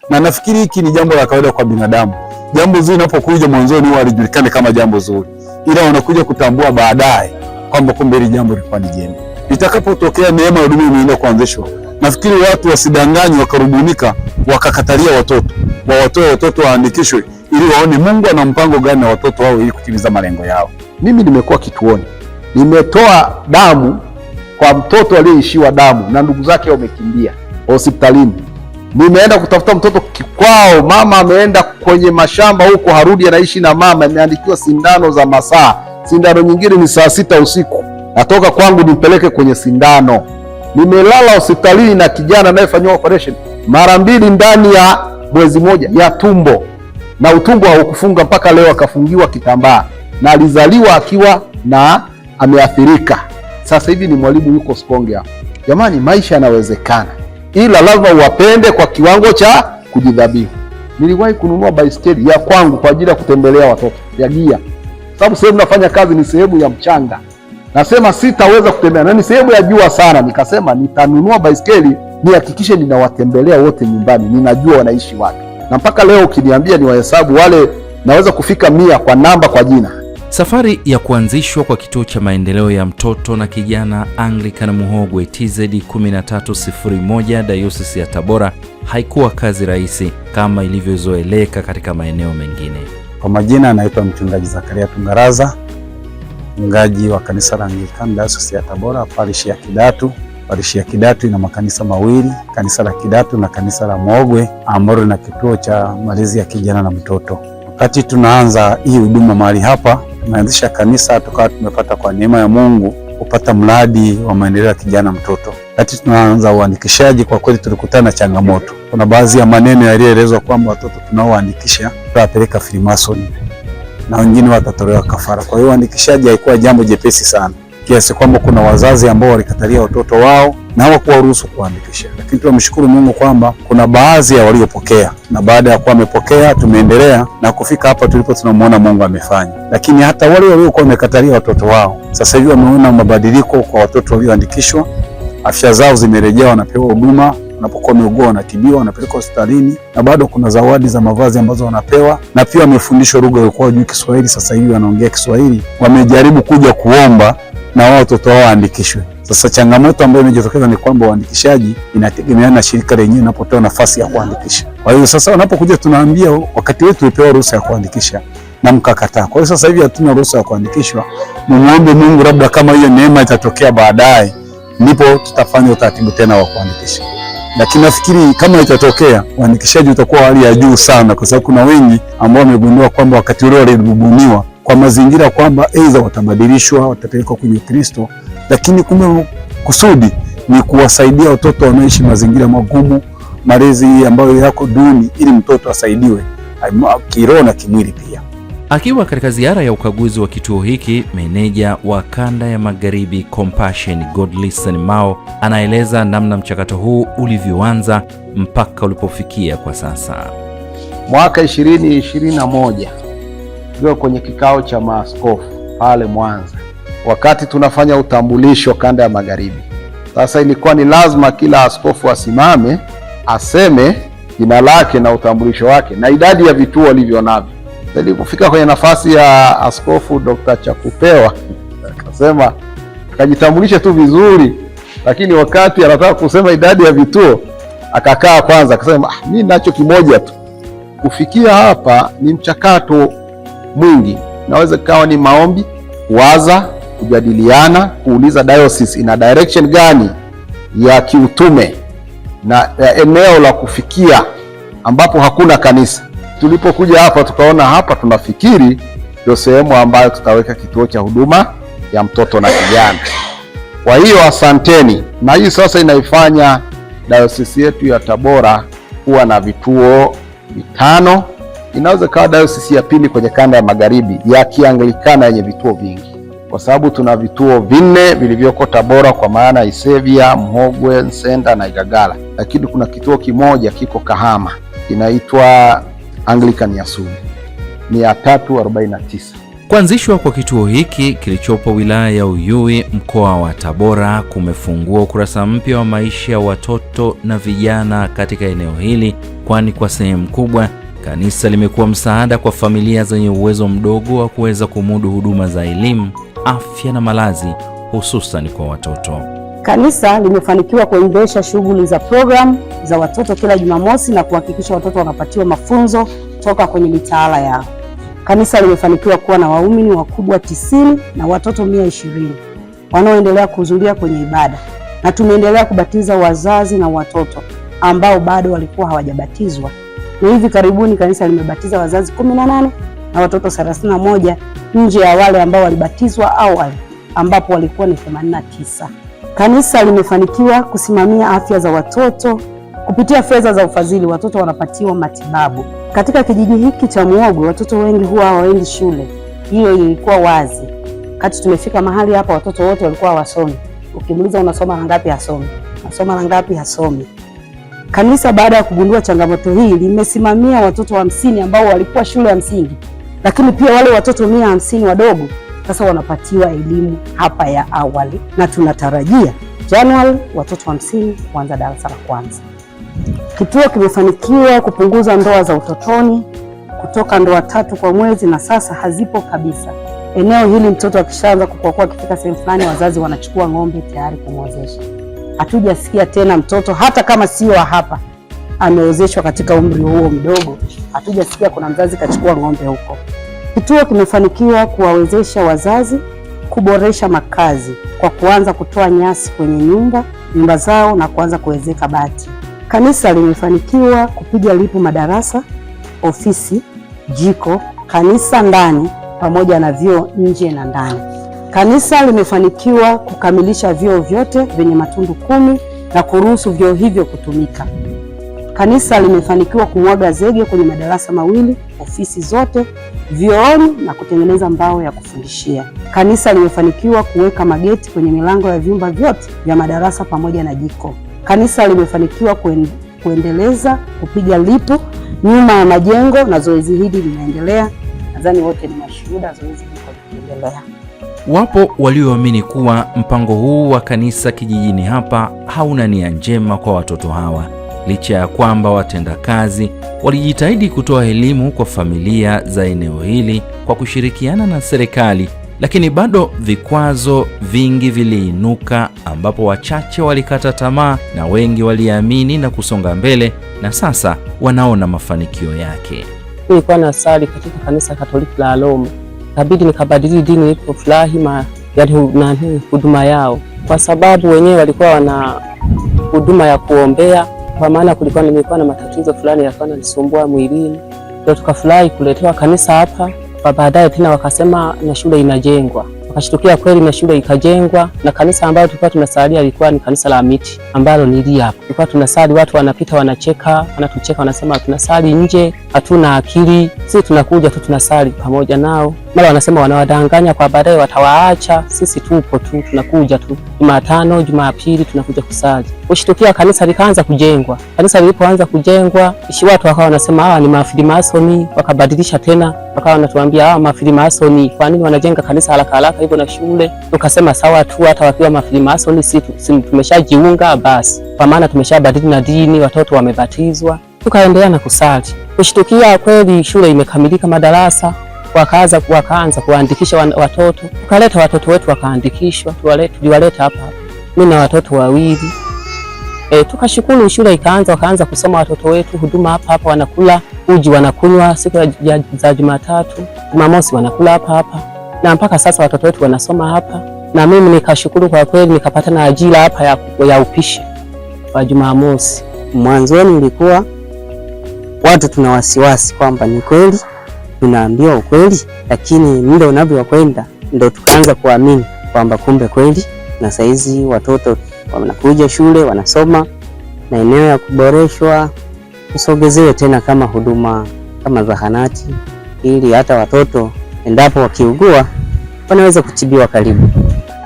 Na nafikiri hiki ni jambo la kawaida kwa binadamu. Jambo zuri linapokuja mwanzoni huwa halijulikani kama jambo zuri, ila unakuja kutambua baadaye kwamba kumbe hili jambo lilikuwa ni jema. Itakapotokea neema ya huduma imeenda kuanzishwa, nafikiri watu wasidanganywe wakarubunika wakakatalia watoto. Wawatoe watoto waandikishwe ili waone Mungu ana mpango gani na watoto wao ili kutimiza malengo yao. Mimi nimekuwa kituoni, nimetoa damu kwa mtoto aliyeishiwa damu na ndugu zake wamekimbia hospitalini. Nimeenda kutafuta mtoto kwao, mama ameenda kwenye mashamba huko, harudi anaishi na mama, ameandikiwa sindano za masaa. Sindano nyingine ni saa 6 usiku. Natoka kwangu nimpeleke kwenye sindano. Nimelala hospitalini na kijana anayefanywa operation mara 2 ndani ya mwezi moja ya tumbo, na utumbo haukufunga mpaka leo, akafungiwa kitambaa, na alizaliwa akiwa na ameathirika. Sasa hivi ni mwalimu yuko Sikonge hapo. Jamani, maisha yanawezekana, ila lazima uwapende kwa kiwango cha kujidhabihu. Niliwahi kununua baiskeli ya kwangu kwa ajili ya kutembelea watoto ya gia, sababu sehemu nafanya kazi ni sehemu ya mchanga. Nasema sitaweza kutembea na ni sehemu ya jua sana, nikasema nitanunua baiskeli nihakikishe ninawatembelea wote nyumbani, ninajua wanaishi wapi. Na mpaka leo ukiniambia ni wahesabu wale, naweza kufika 100 kwa namba, kwa jina. Safari ya kuanzishwa kwa kituo cha maendeleo ya mtoto na kijana Anglican Muhogwe TZ 1301 Dayosisi ya Tabora haikuwa kazi rahisi kama ilivyozoeleka katika maeneo mengine. Kwa majina anaitwa Mchungaji Zakaria Tungaraza, mchungaji wa kanisa la Anglican Dayosisi ya Tabora, parishi ya Kidatu. Parishi ya Kidatu ina makanisa mawili, kanisa la Kidatu na kanisa la Muhogwe ambalo lina kituo cha malezi ya kijana na mtoto. Wakati tunaanza hii huduma mahali hapa, tumeanzisha kanisa, tukawa tumepata kwa neema ya Mungu kupata mradi wa maendeleo ya kijana mtoto. Wakati tunaanza uandikishaji, kwa kweli tulikutana na changamoto. Kuna baadhi ya maneno yaliyoelezwa kwamba watoto tunaoandikisha tutawapeleka Freemason na wengine watatolewa kafara. Kwa hiyo uandikishaji haikuwa jambo jepesi sana, kiasi kwamba kuna wazazi ambao walikatalia watoto wao na hawakuwaruhusu kuandikisha. Lakini tunamshukuru Mungu kwamba kuna baadhi ya waliopokea, na baada ya kuwa wamepokea tumeendelea na kufika hapa tulipo, tunamuona Mungu amefanya. Lakini hata wale waliokuwa wamekatalia watoto wao sasa hivi wameona mabadiliko kwa watoto walioandikishwa. Afya zao zimerejea, wanapewa huduma, wanapokuwa wameugua wanatibiwa, wanapelekwa hospitalini, na bado kuna zawadi za mavazi ambazo wanapewa, na pia wamefundishwa lugha walikuwa hawajui Kiswahili, sasa hivi wanaongea Kiswahili. Wamejaribu kuja kuomba na wao watoto wao waandikishwe. Sasa changamoto ambayo imejitokeza ni kwamba uandikishaji inategemeana na shirika lenyewe linapotoa nafasi ya kuandikisha. Kwa hiyo sasa wanapokuja tunaambia, wakati wetu tulipewa ruhusa ya kuandikisha na mkakataa. Kwa hiyo sasa hivi hatuna ruhusa ya kuandikishwa. Muombe Mungu, labda kama hiyo neema itatokea baadaye, ndipo tutafanya utaratibu tena wa kuandikisha. Lakini nafikiri kama itatokea, uandikishaji utakuwa hali ya juu sana, kwa sababu kuna wengi ambao wamegundua kwamba wakati ule walibuniwa kwa mazingira kwamba aidha watabadilishwa, watapelekwa kwenye Kristo, lakini kumbe kusudi ni kuwasaidia watoto wanaoishi mazingira magumu, malezi ambayo yako duni, ili mtoto asaidiwe kiroho na kimwili pia. Akiwa katika ziara ya ukaguzi wa kituo hiki, meneja wa kanda ya Magharibi Compassion Godlisten Mao anaeleza namna mchakato huu ulivyoanza mpaka ulipofikia kwa sasa. Mwaka 2021 ndio kwenye kikao cha maaskofu pale Mwanza, wakati tunafanya utambulisho kanda ya Magharibi. Sasa ilikuwa ni lazima kila askofu asimame aseme jina lake na utambulisho wake na idadi ya vituo alivyo navyo. Nilipofika kwenye nafasi ya Askofu Dr. Chakupewa, akasema akajitambulisha tu vizuri, lakini wakati anataka kusema idadi ya vituo akakaa kwanza, akasema mimi nacho kimoja tu. Kufikia hapa ni mchakato mwingi, naweza kawa ni maombi, kuwaza, kujadiliana, kuuliza diocese ina direction gani ya kiutume na eneo la kufikia ambapo hakuna kanisa. Tulipokuja hapa tukaona hapa tunafikiri ndio sehemu ambayo tutaweka kituo cha huduma ya mtoto na kijana. Kwa hiyo asanteni, na hii sasa inaifanya dayosisi yetu ya Tabora kuwa na vituo 5. Inaweza kawa dayosisi ya pili kwenye kanda ya Magharibi ya Kianglikana yenye vituo vingi, kwa sababu tuna vituo 4 vilivyoko Tabora, kwa maana Isevia, Muhogwe, Nsenda na Igagala. Lakini kuna kituo kimoja kiko Kahama, inaitwa Anglican ya Sudi 349. Kuanzishwa kwa kituo hiki kilichopo wilaya ya Uyui mkoa wa Tabora kumefungua ukurasa mpya wa maisha ya watoto na vijana katika eneo hili, kwani kwa sehemu kubwa kanisa limekuwa msaada kwa familia zenye uwezo mdogo wa kuweza kumudu huduma za elimu, afya na malazi, hususan kwa watoto. Kanisa limefanikiwa kuendesha shughuli za program za watoto kila Jumamosi na kuhakikisha watoto wanapatiwa mafunzo toka kwenye mitaala yao. Kanisa limefanikiwa kuwa na waumini wakubwa 90 na watoto 120 wanaoendelea kuhudhuria kwenye ibada, na tumeendelea kubatiza wazazi na watoto ambao bado walikuwa hawajabatizwa. Na hivi karibuni kanisa limebatiza wazazi 18 na watoto 31 nje ya wale ambao walibatizwa awali ambapo walikuwa ni 89. Kanisa limefanikiwa kusimamia afya za watoto kupitia fedha za ufadhili. Watoto wanapatiwa matibabu. Katika kijiji hiki cha Muhogwe watoto wengi huwa hawaendi shule. Hiyo ilikuwa wazi. Kati tumefika mahali hapa watoto wote walikuwa hawasomi. Ukimuuliza unasoma na ngapi, hasomi. Unasoma na ngapi, hasomi. Kanisa baada ya kugundua changamoto hii limesimamia watoto 50 ambao walikuwa shule ya msingi. Lakini pia wale watoto 150 wadogo sasa wanapatiwa elimu hapa ya awali, na tunatarajia Januari watoto 50 kuanza darasa la kwanza. Kituo kimefanikiwa kupunguza ndoa za utotoni kutoka ndoa 3 kwa mwezi na sasa hazipo kabisa. Eneo hili mtoto akishaanza kukua akifika sehemu fulani wazazi wanachukua ng'ombe tayari kumwozesha. Hatujasikia tena mtoto hata kama sio hapa ameozeshwa katika umri huo mdogo. Hatujasikia kuna mzazi kachukua ng'ombe huko. Kituo kimefanikiwa kuwawezesha wazazi kuboresha makazi kwa kuanza kutoa nyasi kwenye nyumba zao na kuanza kuwezeka bati. Kanisa limefanikiwa kupiga lipu madarasa, ofisi, jiko, kanisa ndani pamoja na vyoo nje na ndani. Kanisa limefanikiwa kukamilisha vyoo vyote vyenye matundu 10 na kuruhusu vyoo hivyo kutumika. Kanisa limefanikiwa kumwaga zege kwenye madarasa 2, ofisi zote, vyooni na kutengeneza mbao ya kufundishia. Kanisa limefanikiwa kuweka mageti kwenye milango ya vyumba vyote vya madarasa pamoja na jiko. Kanisa limefanikiwa kuendeleza kupiga lipu nyuma ya majengo na zoezi hili linaendelea. Nadhani wote ni mashuhuda, zoezi liko likiendelea. Wapo walioamini kuwa mpango huu wa kanisa kijijini hapa hauna nia njema kwa watoto hawa, licha ya kwamba watendakazi walijitahidi kutoa elimu kwa familia za eneo hili kwa kushirikiana na serikali, lakini bado vikwazo vingi viliinuka, ambapo wachache walikata tamaa na wengi waliamini na kusonga mbele, na sasa wanaona mafanikio yake. Nilikuwa nasali katika kanisa Katoliki la Roma. Kabidi nikabadili dini nilipofurahi na huduma yao, kwa sababu wenyewe walikuwa wana huduma ya kuombea, kwa maana nilikuwa na matatizo fulani yalikuwa yananisumbua mwilini. Ndio tukafurahi kuletewa kanisa hapa. Baadaye tena wakasema na shule inajengwa. Wakashtukia kweli na shule ikajengwa, na kanisa ambalo tulikuwa tunasalia ilikuwa ni kanisa la miti ambalo ni hapa. Tulikuwa tunasali, watu wanapita wanacheka, wanatucheka, wanasema tunasali nje, hatuna akili. Sisi tunakuja tu tunasali pamoja nao. Mara wanasema wanawadanganya, kwa baadaye watawaacha. Sisi tupo tu, tunakuja tu Jumatano, Jumapili tunakuja kusali. Kushtukia kanisa likaanza kujengwa. Kanisa lilipoanza kujengwa, watu wakawa wanasema hawa ni mafilimasoni, wakabadilisha tena, wakawa wanatuambia hawa mafilimasoni, kwa nini wanajenga kanisa haraka haraka hivyo na shule? Tukasema sawa tu, hata wakiwa mafilimasoni sisi tumeshajiunga basi, kwa maana tumeshabadili na dini, watoto wamebatizwa. Tukaendelea na kusali. Kushtukia kweli shule imekamilika madarasa, wakaanza kuandikisha watoto. Tukaleta watoto wetu wakaandikishwa, tuliwaleta hapa. Mimi na watoto 2. Tukashukuru shule wakaanza kusoma watoto wetu, huduma hapa wanakula uji, wanakunywa siku za Jumatatu, Jumamosi wanakula hapa. Na mpaka sasa watoto wetu wanasoma hapa. Na mimi nikashukuru kwa kweli, nikapata na ajira hapa ya upishi wa Jumamosi. Mwanzoni ilikuwa watu tuna wasiwasi kwamba ni kweli tunaambiwa ukweli, lakini muda unavyokwenda ndio tukaanza kuamini kwamba kumbe kweli, na saizi watoto wanakuja shule wanasoma, na eneo ya kuboreshwa tusogezewe tena kama huduma kama zahanati, ili hata watoto endapo wakiugua wanaweza kutibiwa karibu.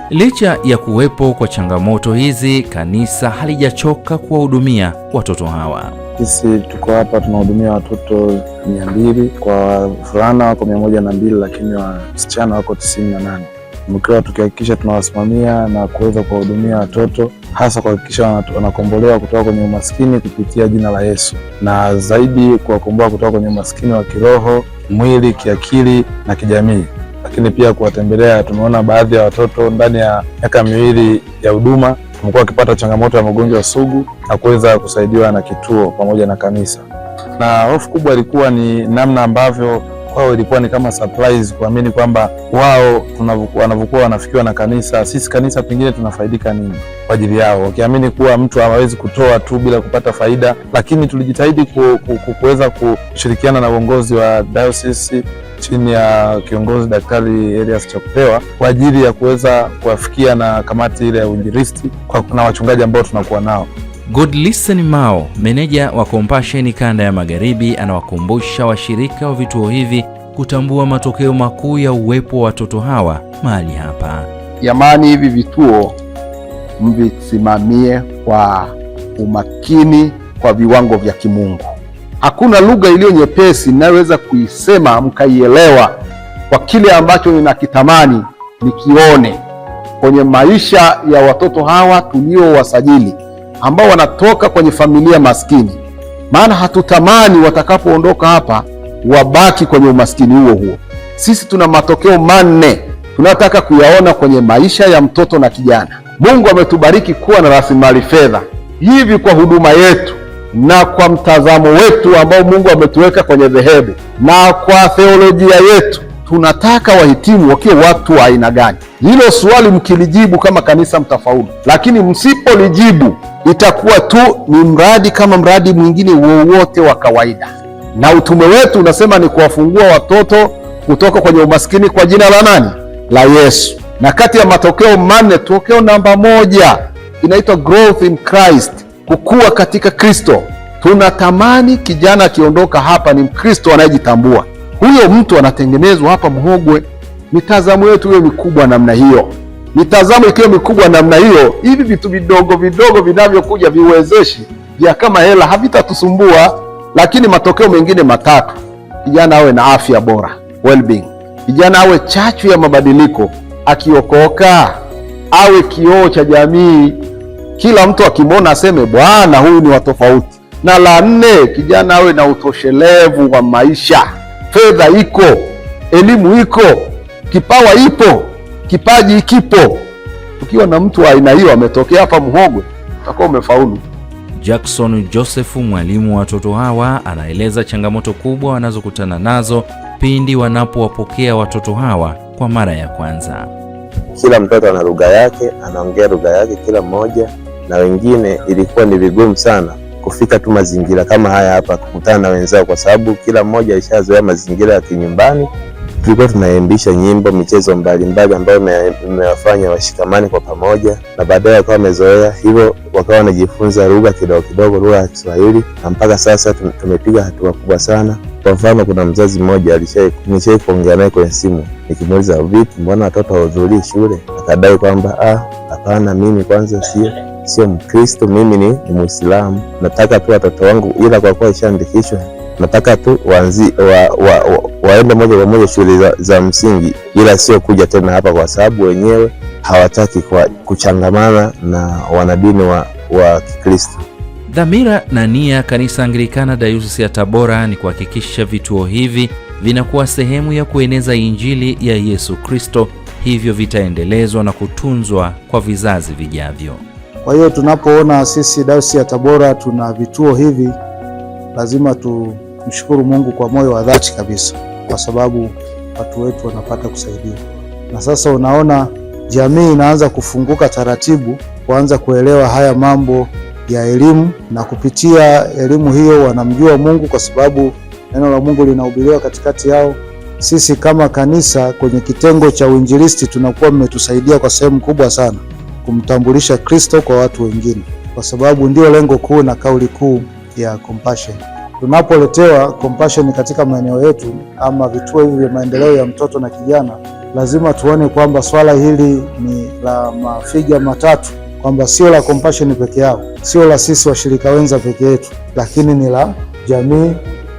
Licha ya kuwepo kwa changamoto hizi, kanisa halijachoka kuwahudumia watoto hawa. Sisi tuko hapa tunahudumia watoto 200, kwa wavulana wako 102, lakini wasichana wako 98. Mkiwa tukihakikisha tunawasimamia na kuweza kuwahudumia watoto, hasa kuhakikisha wanakombolewa kutoka kwenye umaskini kupitia jina la Yesu, na zaidi kuwakomboa kutoka kwenye umaskini wa kiroho, mwili, kiakili na kijamii. Lakini pia kuwatembelea, tumeona baadhi ya watoto ndani ya miaka 2 ya huduma wamekuwa wakipata changamoto ya magonjwa sugu na kuweza kusaidiwa na kituo pamoja na kanisa. Na hofu kubwa ilikuwa ni namna ambavyo kwao ilikuwa ni kama surprise kuamini kwamba wao wanavyokuwa wanafikiwa na kanisa, sisi kanisa pengine tunafaidika nini kwa ajili yao, wakiamini kuwa mtu hawezi kutoa tu bila kupata faida. Lakini tulijitahidi kuweza kushirikiana na uongozi wa diocese chini ya kiongozi Daktari Elias Chakupewa kwa ajili ya kuweza kuwafikia na kamati ile ya uinjilisti na wachungaji ambao tunakuwa nao. Godlisten Mao, meneja wa Compassion Kanda ya Magharibi, anawakumbusha washirika wa vituo hivi kutambua matokeo makuu ya uwepo wa watoto hawa mahali hapa. Jamani, hivi vituo mvisimamie kwa umakini, kwa viwango vya kimungu. Hakuna lugha iliyo nyepesi ninayoweza kuisema mkaielewa kwa kile ambacho ninakitamani nikione kwenye maisha ya watoto hawa tuliowasajili, ambao wanatoka kwenye familia maskini. Maana hatutamani watakapoondoka hapa wabaki kwenye umaskini huo huo. Sisi tuna matokeo 4 tunataka kuyaona kwenye maisha ya mtoto na kijana. Mungu ametubariki kuwa na rasilimali fedha hivi kwa huduma yetu na kwa mtazamo wetu ambao Mungu ametuweka kwenye dhehebu na kwa theolojia yetu. Tunataka wahitimu wakiwa watu wa aina gani? Hilo swali mkilijibu kama kanisa mtafaulu, lakini msipolijibu itakuwa tu ni mradi kama mradi mwingine wowote wa kawaida. Na utume wetu unasema ni kuwafungua watoto kutoka kwenye umaskini kwa jina la nani? La Yesu. Na kati ya matokeo 4, tokeo namba 1 inaitwa growth in Christ, kukua katika Kristo. Tunatamani kijana akiondoka hapa ni Mkristo anayejitambua. Huyo mtu anatengenezwa hapa Muhogwe. Mitazamo yetu hiyo mikubwa namna hiyo. Mitazamo ikiwa mikubwa namna hiyo, hivi vitu vidogo vidogo vinavyokuja viwezeshi vya kama hela havitatusumbua. Lakini matokeo mengine 3, kijana awe na afya bora, well-being. Kijana awe chachu ya mabadiliko, akiokoka awe kioo cha jamii, kila mtu akimwona aseme Bwana huyu ni wa tofauti. Na la 4, kijana awe na utoshelevu wa maisha. Fedha iko, elimu iko, kipawa ipo, kipaji kipo. Ukiwa na mtu wa aina hiyo ametokea hapa Muhogwe, utakuwa umefaulu. Jackson Joseph, mwalimu wa watoto hawa, anaeleza changamoto kubwa wanazokutana nazo pindi wanapowapokea watoto hawa kwa mara ya kwanza. Kila mtoto ana lugha yake, anaongea lugha yake kila mmoja, na wengine ilikuwa ni vigumu sana kufika tu mazingira kama haya hapa kukutana na wenzao, kwa sababu kila mmoja alishazoea mazingira ya kinyumbani. Tulikuwa tunaimbisha nyimbo, michezo mbalimbali ambayo imewafanya washikamani kwa pamoja, na baadaye wakawa wamezoea hivyo, wakawa wanajifunza lugha kidogo kidogo, lugha ya Kiswahili, na mpaka sasa tumepiga hatua kubwa sana. Kwa mfano, kuna mzazi mmoja alishawahi kuongea naye kwenye simu, nikimuuliza vipi, mbona watoto hawahudhurii shule? Akadai kwamba hapana, mimi kwanza sio Mkristo, mimi ni Muislamu, nataka tu watoto wangu, ila kwa kuwa ishaandikishwa nataka tu waende moja kwa moja shule za msingi, ila sio kuja tena hapa, kwa sababu wenyewe hawataki kuchangamana na wanadini wa Kikristo. Dhamira na nia Kanisa Anglikana Dayosisi ya Tabora ni kuhakikisha vituo hivi vinakuwa sehemu ya kueneza Injili ya Yesu Kristo, hivyo vitaendelezwa na kutunzwa kwa vizazi vijavyo. Kwa hiyo tunapoona sisi Dayosisi ya Tabora tuna vituo hivi, lazima tumshukuru Mungu kwa moyo wa dhati kabisa, kwa sababu watu wetu wanapata kusaidia. Na sasa unaona jamii inaanza kufunguka taratibu, kuanza kuelewa haya mambo ya elimu, na kupitia elimu hiyo wanamjua Mungu, kwa sababu neno la Mungu linahubiriwa katikati yao. Sisi kama kanisa kwenye kitengo cha uinjilisti tunakuwa mmetusaidia kwa sehemu kubwa sana kumtambulisha Kristo kwa watu wengine, kwa sababu ndio lengo kuu na kauli kuu ya Compassion. Tunapoletewa Compassion katika maeneo yetu ama vituo hivi vya maendeleo ya mtoto na kijana, lazima tuone kwamba swala hili ni la mafiga matatu, kwamba sio la Compassion peke yao, sio la sisi washirika wenza peke yetu, lakini ni la jamii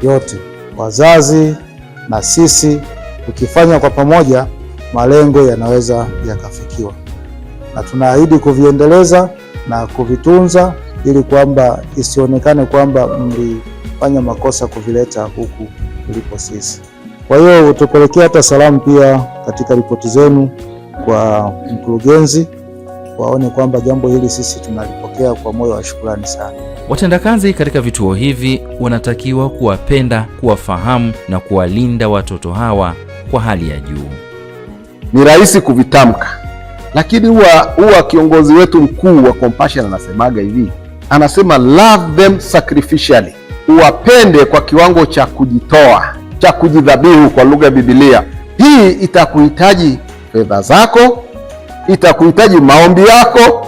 yote, wazazi na sisi. Tukifanya kwa pamoja, malengo yanaweza yakafikiwa, na tunaahidi kuviendeleza na kuvitunza ili kwamba isionekane kwamba mlifanya makosa kuvileta huku tulipo sisi. Kwa hiyo utupelekea hata salamu pia katika ripoti zenu kwa mkurugenzi, waone kwamba jambo hili sisi tunalipokea kwa moyo wa shukrani sana. Watendakazi katika vituo hivi wanatakiwa kuwapenda, kuwafahamu na kuwalinda watoto hawa kwa hali ya juu. Ni rahisi kuvitamka, lakini huwa kiongozi wetu mkuu wa Compassion anasemaga hivi, anasema love them sacrificially, uwapende kwa kiwango cha kujitoa, cha kujidhabihu kwa lugha ya Biblia. Hii itakuhitaji fedha zako, itakuhitaji maombi yako,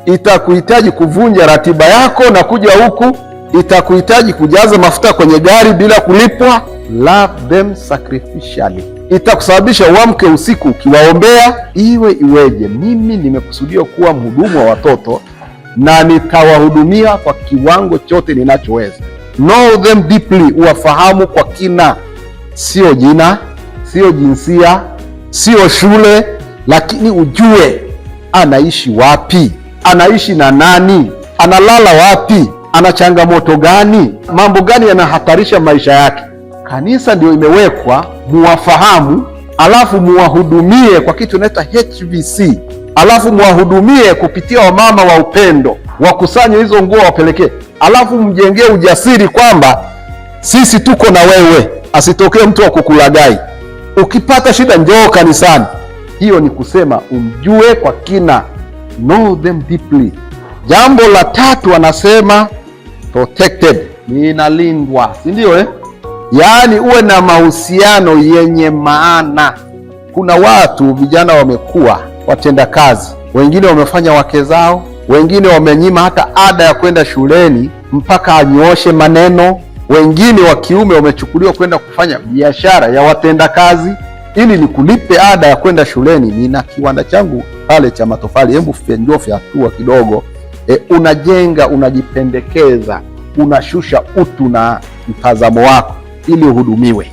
itakuhitaji kuvunja ratiba yako na kuja huku, itakuhitaji kujaza mafuta kwenye gari bila kulipwa. Love them sacrificially. Itakusababisha uamke usiku ukiwaombea. Iweje, mimi nimekusudia kuwa mhudumu wa watoto na nitawahudumia kwa kiwango chote ninachoweza. Know them deeply, uwafahamu kwa kina, sio jina, sio jinsia, sio shule, lakini ujue anaishi wapi, anaishi na nani, analala wapi, ana changamoto gani, mambo gani yanahatarisha maisha yake. Kanisa ndio imewekwa muwafahamu, alafu muwahudumie kwa kitu inaitwa HVC, alafu muwahudumie kupitia wamama wa upendo, wakusanye hizo nguo wapelekee, alafu mjengee ujasiri kwamba sisi tuko na wewe, asitokee mtu wa kukulagai. Ukipata shida njoo kanisani. Hiyo ni kusema umjue kwa kina, know them deeply. Jambo la tatu anasema protected, ninalindwa, si ndio Yaani uwe na mahusiano yenye maana. Kuna watu vijana wamekuwa watenda kazi, wengine wamefanya wake zao, wengine wamenyima hata ada ya kwenda shuleni mpaka anyooshe maneno, wengine wa kiume wamechukuliwa kwenda kufanya biashara ya watenda kazi ili nikulipe ada ya kwenda shuleni. Nina kiwanda changu pale cha matofali, hebu njoo hatua kidogo. Unajenga, unajipendekeza, unashusha utu na mtazamo wako ili uhudumiwe.